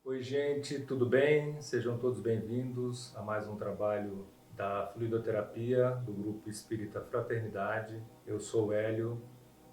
Oi, gente, tudo bem? Sejam todos bem-vindos a mais um trabalho da Fluidoterapia do Grupo Espírita Fraternidade. Eu sou o Hélio,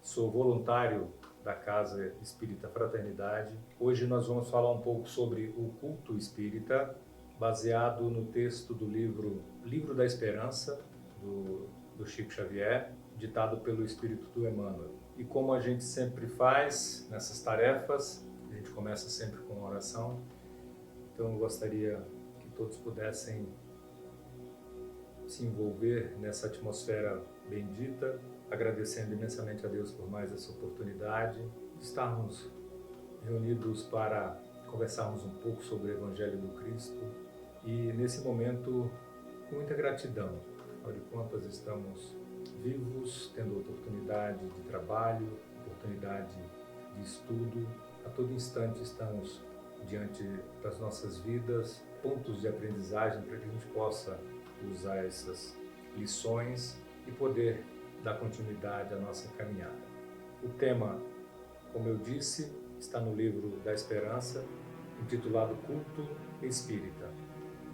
sou voluntário da Casa Espírita Fraternidade. Hoje nós vamos falar um pouco sobre o culto espírita, baseado no texto do Livro da Esperança, do Chico Xavier, ditado pelo Espírito do Emmanuel. E como a gente sempre faz nessas tarefas, a gente começa sempre com uma oração. Então eu gostaria que todos pudessem se envolver nessa atmosfera bendita, agradecendo imensamente a Deus por mais essa oportunidade de estarmos reunidos para conversarmos um pouco sobre o Evangelho do Cristo e nesse momento com muita gratidão, afinal de contas estamos vivos, tendo oportunidade de trabalho, oportunidade de estudo, a todo instante estamos diante das nossas vidas, pontos de aprendizagem para que a gente possa usar essas lições e poder dar continuidade à nossa caminhada. O tema, como eu disse, está no Livro da Esperança, intitulado Culto Espírita.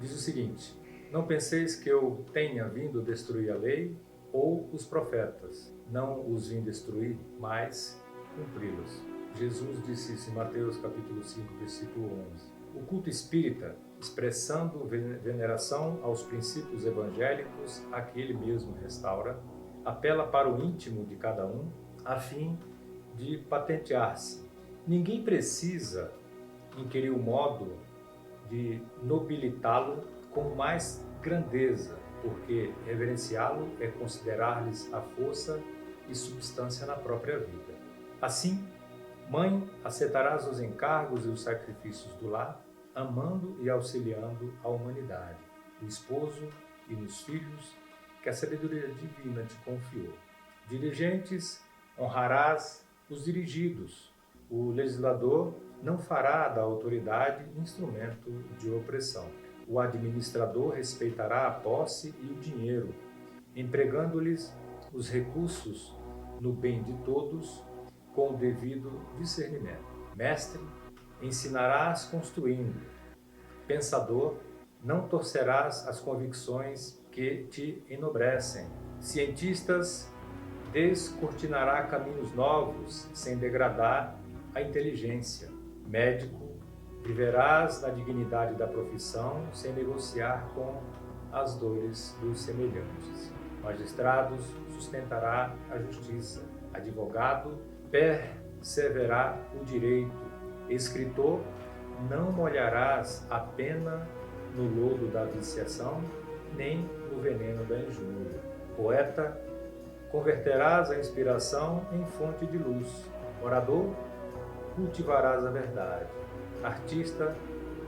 Diz o seguinte: não penseis que eu tenha vindo destruir a lei ou os profetas. Não os vim destruir, mas cumpri-los. Jesus disse isso em Mateus capítulo 5, versículo 11. O culto espírita, expressando veneração aos princípios evangélicos a que ele mesmo restaura, apela para o íntimo de cada um, a fim de patentear-se. Ninguém precisa inquirir o modo de nobilitá-lo com mais grandeza, porque reverenciá-lo é considerar-lhes a força e substância na própria vida. Assim, mãe, aceitarás os encargos e os sacrifícios do lar, amando e auxiliando a humanidade, o esposo e nos filhos que a sabedoria divina te confiou. Dirigentes, honrarás os dirigidos. O legislador não fará da autoridade instrumento de opressão. O administrador respeitará a posse e o dinheiro, empregando-lhes os recursos no bem de todos, com o devido discernimento. Mestre, ensinarás construindo. Pensador, não torcerás as convicções que te enobrecem. Cientistas, descortinará caminhos novos sem degradar a inteligência. Médico, viverás na dignidade da profissão sem negociar com as dores dos semelhantes. Magistrados, sustentará a justiça. Advogado, perseverar o direito. Escritor, não molharás a pena no lodo da viciação, nem no veneno da injúria. Poeta, converterás a inspiração em fonte de luz. Orador, cultivarás a verdade. Artista,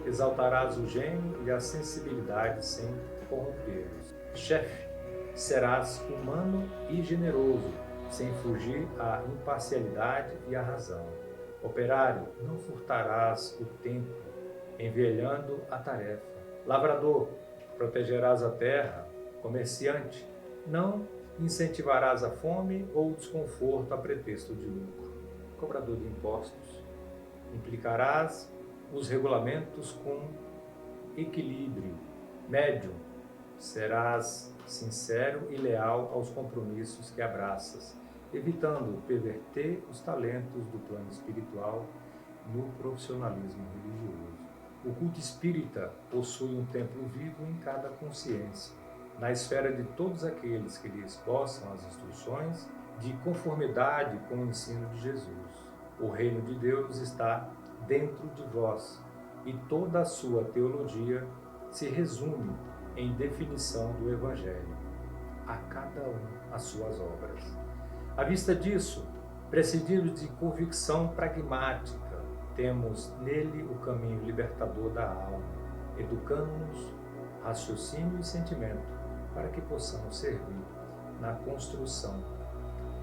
exaltarás o gênio e a sensibilidade sem corrompê-los. Chefe, serás humano e generoso, sem fugir à imparcialidade e à razão. Operário, não furtarás o tempo, envelhando a tarefa. Lavrador, protegerás a terra. Comerciante, não incentivarás a fome ou o desconforto a pretexto de lucro. Cobrador de impostos, implicarás os regulamentos com equilíbrio. Médium, serás sincero e leal aos compromissos que abraças, evitando perverter os talentos do plano espiritual no profissionalismo religioso. O culto espírita possui um templo vivo em cada consciência, na esfera de todos aqueles que lhe esboçam as instruções de conformidade com o ensino de Jesus. O reino de Deus está dentro de vós, e toda a sua teologia se resume em definição do Evangelho. A cada um as suas obras. À vista disso, prescindindo de convicção pragmática, temos nele o caminho libertador da alma, educando-nos raciocínio e sentimento, para que possamos servir na construção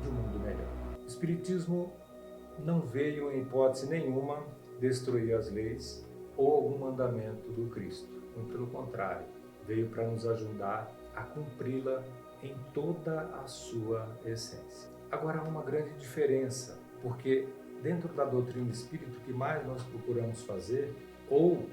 de um mundo melhor. O Espiritismo não veio, em hipótese nenhuma, destruir as leis ou algum mandamento do Cristo. Muito pelo contrário, veio para nos ajudar a cumpri-la em toda a sua essência. Agora há uma grande diferença, porque dentro da doutrina espírita o que mais nós procuramos fazer, ou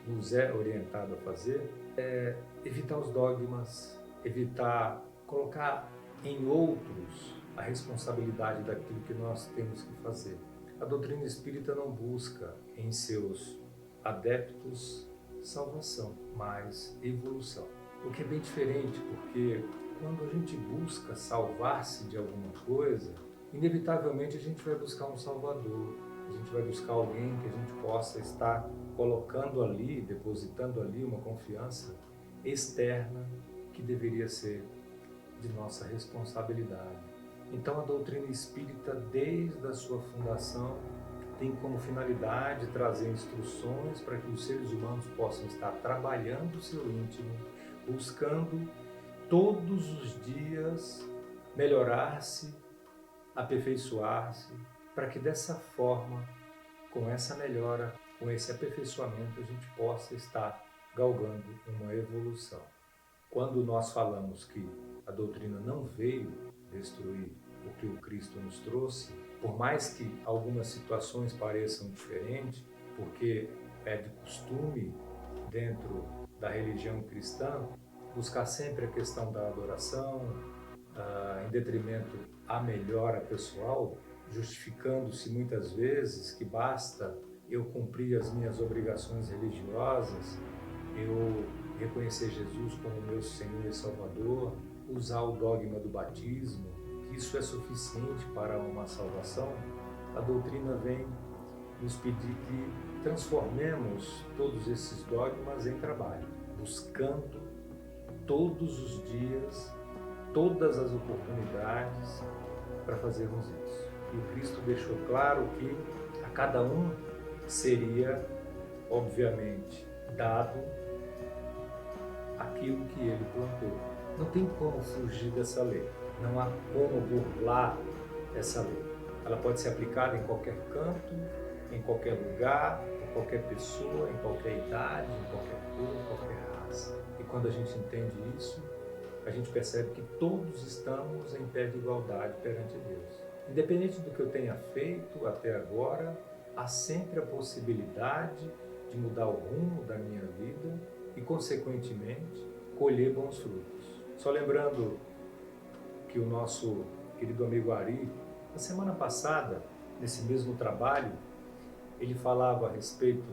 nos é orientado a fazer, é evitar os dogmas, evitar colocar em outros a responsabilidade daquilo que nós temos que fazer. A doutrina espírita não busca em seus adeptos salvação, mas evolução. O que é bem diferente, porque quando a gente busca salvar-se de alguma coisa, inevitavelmente a gente vai buscar um salvador, a gente vai buscar alguém que a gente possa estar colocando ali, depositando ali uma confiança externa que deveria ser de nossa responsabilidade. Então a doutrina espírita, desde a sua fundação, tem como finalidade trazer instruções para que os seres humanos possam estar trabalhando o seu íntimo, buscando todos os dias melhorar-se, aperfeiçoar-se, para que dessa forma, com essa melhora, com esse aperfeiçoamento, a gente possa estar galgando uma evolução. Quando nós falamos que a doutrina não veio destruir o que o Cristo nos trouxe, por mais que algumas situações pareçam diferentes, porque é de costume dentro da religião cristã buscar sempre a questão da adoração, em detrimento à melhora pessoal, justificando-se muitas vezes que basta eu cumprir as minhas obrigações religiosas, eu reconhecer Jesus como meu Senhor e Salvador, usar o dogma do batismo, que isso é suficiente para uma salvação. A doutrina vem nos pedir que transformemos todos esses dogmas em trabalho, buscando todos os dias, todas as oportunidades para fazermos isso. E o Cristo deixou claro que a cada um seria, obviamente, dado aquilo que ele plantou. Não tem como fugir dessa lei, não há como burlar essa lei. Ela pode ser aplicada em qualquer canto, em qualquer lugar, em qualquer pessoa, em qualquer idade, em qualquer cor, em qualquer raça. E quando a gente entende isso, a gente percebe que todos estamos em pé de igualdade perante Deus. Independente do que eu tenha feito até agora, há sempre a possibilidade de mudar o rumo da minha vida e, consequentemente, colher bons frutos. Só lembrando que o nosso querido amigo Ari, na semana passada, nesse mesmo trabalho, ele falava a respeito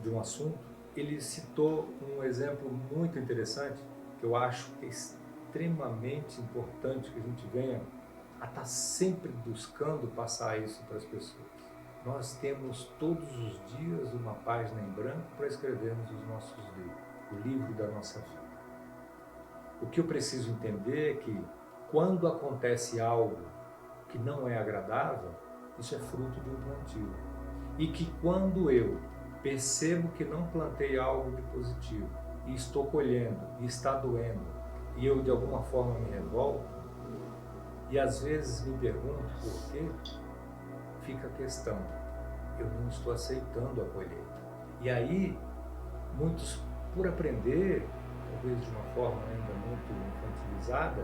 de um assunto, ele citou um exemplo muito interessante, que eu acho que é extremamente importante que a gente venha a estar sempre buscando passar isso para as pessoas. Nós temos todos os dias uma página em branco para escrevermos os nossos livros, o livro da nossa vida. O que eu preciso entender é que quando acontece algo que não é agradável, isso é fruto de um plantio. E que quando eu percebo que não plantei algo de positivo e estou colhendo e está doendo e eu de alguma forma me revolto e às vezes me pergunto por quê, fica a questão, eu não estou aceitando a colheita. E aí, muitos, por aprender, talvez de uma forma ainda muito infantilizada,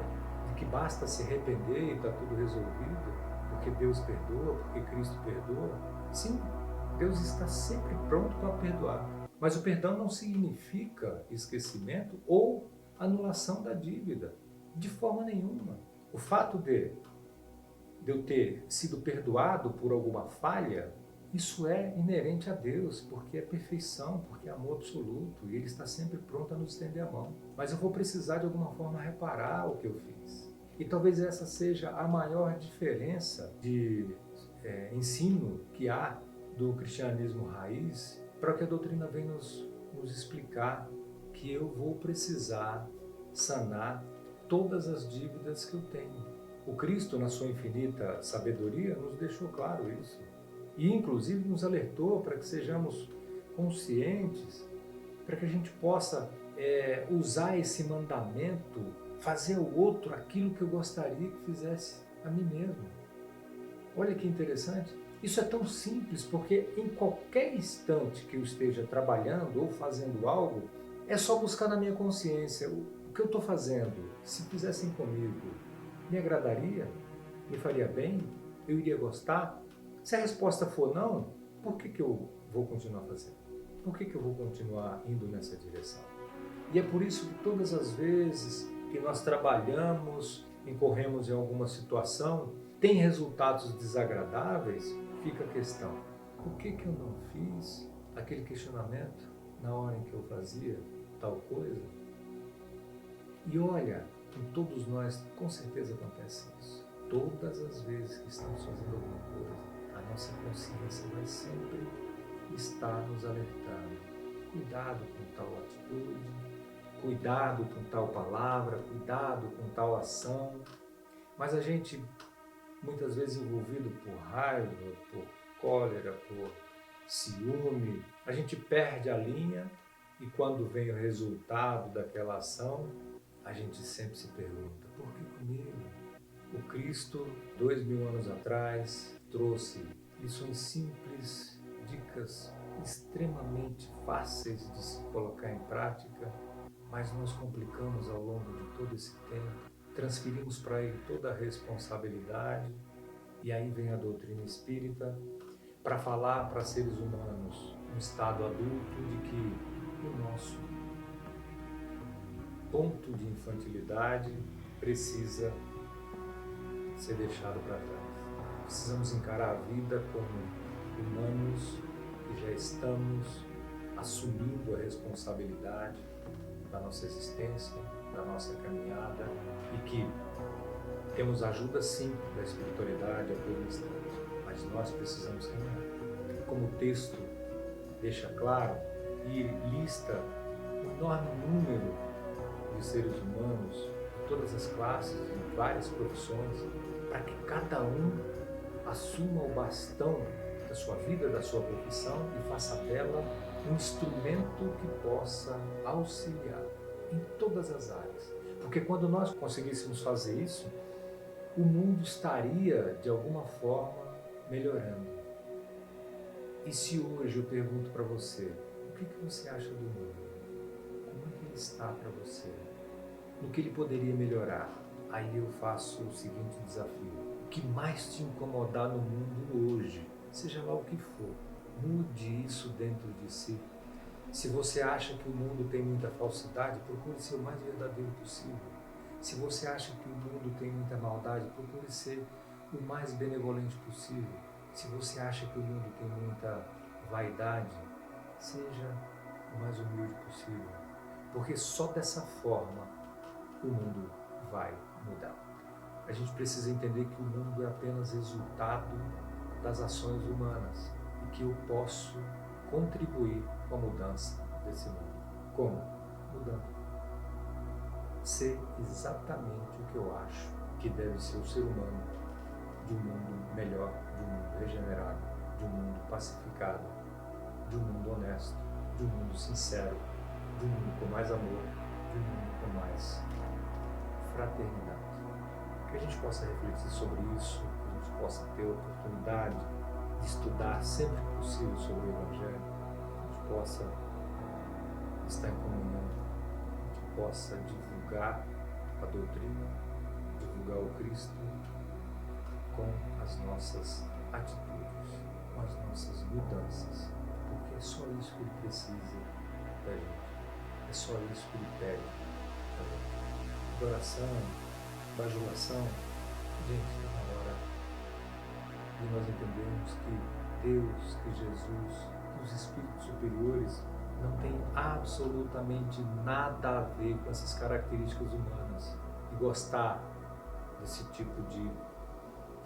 de que basta se arrepender e está tudo resolvido, porque Deus perdoa, porque Cristo perdoa. Sim, Deus está sempre pronto para perdoar. Mas o perdão não significa esquecimento ou anulação da dívida, de forma nenhuma. O fato de eu ter sido perdoado por alguma falha, isso é inerente a Deus, porque é perfeição, porque é amor absoluto, e Ele está sempre pronto a nos estender a mão. Mas eu vou precisar de alguma forma reparar o que eu fiz. E talvez essa seja a maior diferença de ensino que há do cristianismo raiz para que a doutrina vem nos explicar que eu vou precisar sanar todas as dívidas que eu tenho. O Cristo, na sua infinita sabedoria, nos deixou claro isso. E, inclusive, nos alertou para que sejamos conscientes, para que a gente possa usar esse mandamento, fazer ao outro aquilo que eu gostaria que fizesse a mim mesmo. Olha que interessante. Isso é tão simples, porque em qualquer instante que eu esteja trabalhando ou fazendo algo, é só buscar na minha consciência o que eu estou fazendo. Se fizessem comigo, me agradaria? Me faria bem? Eu iria gostar? Se a resposta for não, por que eu vou continuar fazendo? por que eu vou continuar indo nessa direção? E é por isso que todas as vezes que nós trabalhamos, incorremos em alguma situação, tem resultados desagradáveis, fica a questão: por que eu não fiz aquele questionamento na hora em que eu fazia tal coisa? E olha, em todos nós com certeza acontece isso. Todas as vezes que estamos fazendo alguma coisa, a nossa consciência vai sempre estar nos alertando. Cuidado com tal atitude, cuidado com tal palavra, cuidado com tal ação. Mas a gente, muitas vezes envolvido por raiva, por cólera, por ciúme, a gente perde a linha e quando vem o resultado daquela ação, a gente sempre se pergunta: por que comigo? O Cristo, 2000 anos atrás, trouxe lições simples, dicas extremamente fáceis de se colocar em prática, mas nós complicamos ao longo de todo esse tempo, transferimos para ele toda a responsabilidade, e aí vem a doutrina espírita para falar para seres humanos no estado adulto de que o nosso ponto de infantilidade precisa ser deixado para trás. Precisamos encarar a vida como humanos que já estamos assumindo a responsabilidade da nossa existência, da nossa caminhada e que temos ajuda sim da espiritualidade a todo instante, mas nós precisamos caminhar. Como o texto deixa claro e lista um enorme número de seres humanos de todas as classes, de várias profissões, para que cada um assuma o bastão da sua vida, da sua profissão e faça dela um instrumento que possa auxiliar em todas as áreas. Porque quando nós conseguíssemos fazer isso, o mundo estaria, de alguma forma, melhorando. E se hoje eu pergunto para você, o que você acha do mundo? Como é que ele está para você? No que ele poderia melhorar? Aí eu faço o seguinte desafio: o que mais te incomodar no mundo hoje, seja lá o que for, mude isso dentro de si. Se você acha que o mundo tem muita falsidade, procure ser o mais verdadeiro possível. Se você acha que o mundo tem muita maldade, procure ser o mais benevolente possível. Se você acha que o mundo tem muita vaidade, seja o mais humilde possível. Porque só dessa forma o mundo vai mudar. A gente precisa entender que o mundo é apenas resultado das ações humanas e que eu posso contribuir com a mudança desse mundo. Como? Mudando. Ser exatamente o que eu acho que deve ser o ser humano de um mundo melhor, de um mundo regenerado, de um mundo pacificado, de um mundo honesto, de um mundo sincero, de um mundo com mais amor, de um mundo com mais fraternidade. Que a gente possa refletir sobre isso, que a gente possa ter a oportunidade de estudar sempre que possível sobre o Evangelho, que a gente possa estar em comunhão, que a gente possa divulgar a doutrina, divulgar o Cristo com as nossas atitudes, com as nossas mudanças, porque é só isso que ele precisa da gente, é só isso que ele pede da gente. Adoração, bajulação, gente, é na hora de nós entendermos que Deus, que Jesus, que os espíritos superiores não tem absolutamente nada a ver com essas características humanas e gostar desse tipo de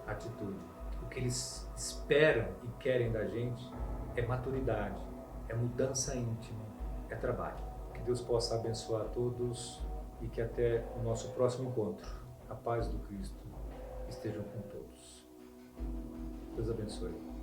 atitude. O que eles esperam e querem da gente é maturidade, é mudança íntima, é trabalho. Que Deus possa abençoar a todos e que até o nosso próximo encontro, a paz do Cristo estejam com todos. Deus abençoe.